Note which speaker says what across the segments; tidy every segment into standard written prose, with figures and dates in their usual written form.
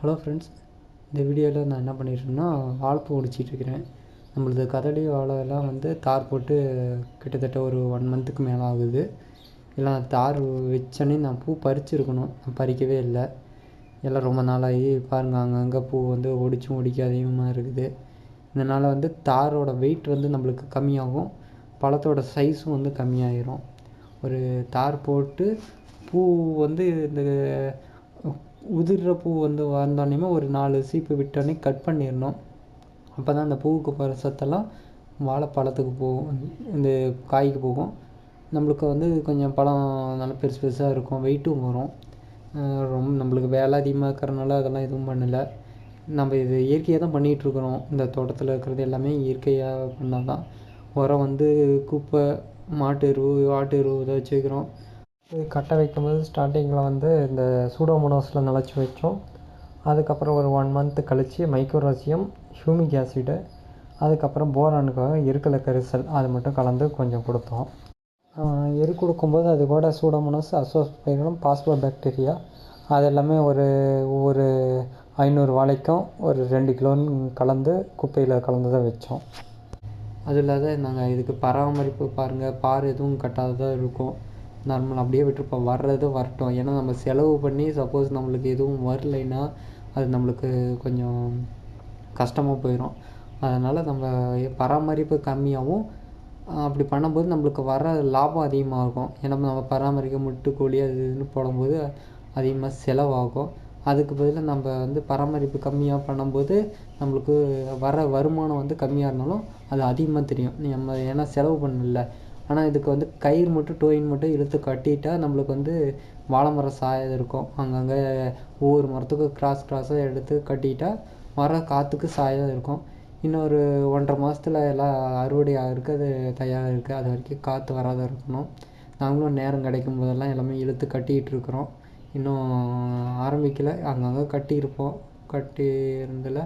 Speaker 1: Hello friends, இந்த வீடியோவில் நான் என்ன பண்ணிட்டுருக்கேன்னா வாழைப்பூ உரிச்சிட்ருக்கிறேன். நம்மளது கதளி வாழைலாம் தார் போட்டு கிட்டத்தட்ட ஒரு 1 மந்த்துக்கு மேலே ஆகுது. எல்லாம் தார் வச்சோன்னே நான் பூ பறிச்சிருக்கணும், நான் பறிக்கவே இல்லை. எல்லாம் ரொம்ப நாளாகி பாருங்கள், அங்கங்கே பூ ஒடிச்சும் ஒடிக்க அதிகமாக இருக்குது. இதனால் தாரோட வெயிட் நம்மளுக்கு கம்மியாகும், பழத்தோட சைஸும் கம்மியாயிரும். ஒரு தார் போட்டு பூ இந்த உதிர்ற பூ வந்தோடனே ஒரு 4 சீப்பு விட்டோடனே கட் பண்ணிடணும். அப்போ தான் அந்த பூவுக்கு போகிற சத்தெல்லாம் வாழைப்பழத்துக்கு போகும், இந்த காய்க்கு போகும். நம்மளுக்கு கொஞ்சம் பழம் நல்லா பெருசு பெருசாக இருக்கும், வெயிட்டும் வரும். ரொம்ப நம்மளுக்கு வேலை அதிகமாக இருக்கிறனால அதெல்லாம் எதுவும் பண்ணலை. நம்ம இது இயற்கையாக தான் பண்ணிகிட்ருக்குறோம். இந்த தோட்டத்தில் இருக்கிறது எல்லாமே இயற்கையாக பண்ணால் தான். உரம் குப்பை, மாட்டு எருவு, ஆட்டு எருவு இதை வச்சு வைக்கிறோம். கட்டை வைக்கும்போது ஸ்டார்டிங்கில் இந்த சூடோமோனாஸில் நினச்சி வச்சோம். அதுக்கப்புறம் ஒரு 1 மந்த்து கழித்து மைக்ரோராசியம், ஹியூமிக் ஆசிடு, அதுக்கப்புறம் போரானுக்காக எருக்கலை கரிசல் அது மட்டும் கலந்து கொஞ்சம் கொடுத்தோம். எரு கொடுக்கும்போது அது கூட சூடோமோனாஸ், அசோஸ்பைரிலம், பாஸ்போபாக்டீரியா அது எல்லாமே ஒவ்வொரு 500 வாழைக்கும் ஒரு 2 கிலோன்னு கலந்து குப்பையில் கலந்து தான் வச்சோம். அது இல்லாத நாங்கள் இதுக்கு பராமரிப்பு பாருங்கள், பார் எதுவும் கட்டாததாக இருக்கும். நார்மல் அப்படியே விட்டுருப்போம், வர்றது வரட்டும். ஏன்னா நம்ம செலவு பண்ணி சப்போஸ் நம்மளுக்கு எதுவும் வரலைன்னா அது நம்மளுக்கு கொஞ்சம் கஷ்டமாக போயிடும். அதனால் நம்ம பராமரிப்பு கம்மியாகவும் அப்படி பண்ணும்போது நம்மளுக்கு வர லாபம் அதிகமாக இருக்கும். ஏன்னா நம்ம பராமரிக்க முட்டுக்கோழி அது இதுன்னு போடும்போது அதிகமாக செலவாகும். அதுக்கு பதிலாக நம்ம பராமரிப்பு கம்மியாக பண்ணும்போது நம்மளுக்கு வர வருமானம் கம்மியாக இருந்தாலும் அது அதிகமாக தெரியும். நம்ம ஏன்னா செலவு பண்ணல. ஆனால் இதுக்கு கயிறு மட்டும் டோயின் மட்டும் இழுத்து கட்டிட்டால் நம்மளுக்கு வாழை மரம் சாயாது இருக்கும். அங்கங்கே ஒவ்வொரு மரத்துக்கும் கிராஸாக எடுத்து கட்டிட்டால் மரம் காற்றுக்கு சாயாக இருக்கும். இன்னொரு 1.5 மாதத்துல எல்லாம் அறுவடை ஆகிறதுக்கு அது தயாராக இருக்குது. அது வரைக்கும் காற்று வராத இருக்கணும். நாங்களும் நேரம் கிடைக்கும் போதெல்லாம் எல்லாமே இழுத்து கட்டிகிட்ருக்குறோம். இன்னும் ஆரம்பிக்கலை, அங்கங்கே கட்டியிருப்போம். கட்டி இருந்ததில்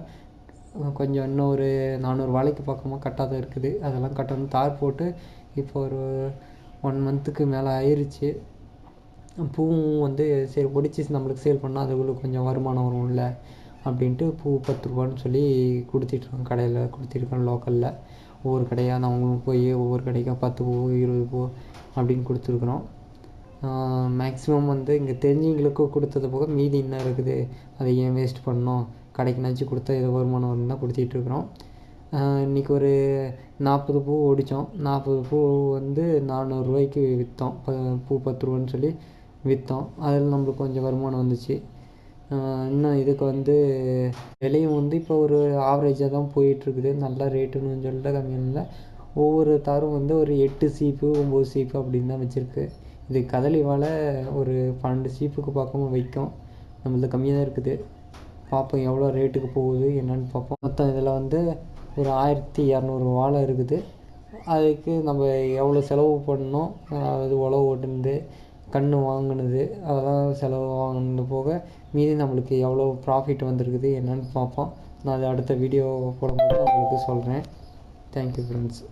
Speaker 1: கொஞ்சம் இன்னும் ஒரு 400 வாழைக்கு பக்கமாக கட்டாத இருக்குது. அதெல்லாம் கட்டணும். தார் போட்டு இப்போ ஒரு 1 மந்த்துக்கு மேலே ஆயிடுச்சு. பூவும் சரி ஒடிச்சு நம்மளுக்கு சேல் பண்ணால் அதுக்குள்ளே கொஞ்சம் வருமானம் வரும்ல அப்படின்ட்டு பூ 10 ரூபான்னு சொல்லி கொடுத்துட்ருக்கோம். கடையில் கொடுத்துருக்கோம், லோக்கலில். ஒவ்வொரு கடையாக நாங்களும் போய் ஒவ்வொரு கடைக்கும் 10 பூ 20 பூ அப்படின்னு கொடுத்துருக்குறோம். மேக்ஸிமம் இங்கே தெரிஞ்சவங்களுக்கு கொடுத்தது போக மீதி என்ன இருக்குது, அதை ஏன் வேஸ்ட் பண்ணணும், கடைக்குனாச்சும் கொடுத்தா ஏதோ வருமானம் வரும்னு தான் கொடுத்துட்ருக்குறோம். இன்றைக்கி ஒரு 40 பூ ஒடித்தோம். 40 பூ 400 ரூபாய்க்கு விற்றோம். பூ 10 ரூபான்னு சொல்லி விற்றோம். அதில் நம்மளுக்கு கொஞ்சம் வருமானம் வந்துச்சு. இன்னும் இதுக்கு விலையும் இப்போ ஒரு ஆவரேஜாக தான் போயிட்டுருக்குது. நல்ல ரேட்டுன்னு சொல்லிட்டு கம்மியாக இல்லை. ஒவ்வொரு தாரும் ஒரு 8 சீப்பு 9 சீப்பு அப்படின்னு தான் வச்சுருக்கு. இது கதளி வாழை ஒரு 12 சீப்புக்கு பக்கமாக வைக்கும். நம்மளது கம்மியாக தான் இருக்குது. பார்ப்போம் எவ்வளோ ரேட்டுக்கு போகுது என்னென்னு பார்ப்போம். மொத்தம் இதில் ஒரு 1200 வாழை இருக்குது. அதுக்கு நம்ம எவ்வளோ செலவு பண்ணோம், அது உழவு ஓட்டுனது, கன்று வாங்கினது, அதெல்லாம் செலவு வாங்கினது போக மீதி நம்மளுக்கு எவ்வளோ ப்ராஃபிட் வந்திருக்குது என்னென்னு பார்ப்போம். நான் அது அடுத்த வீடியோ போடும்போது உங்களுக்கு சொல்கிறேன். Thank you friends.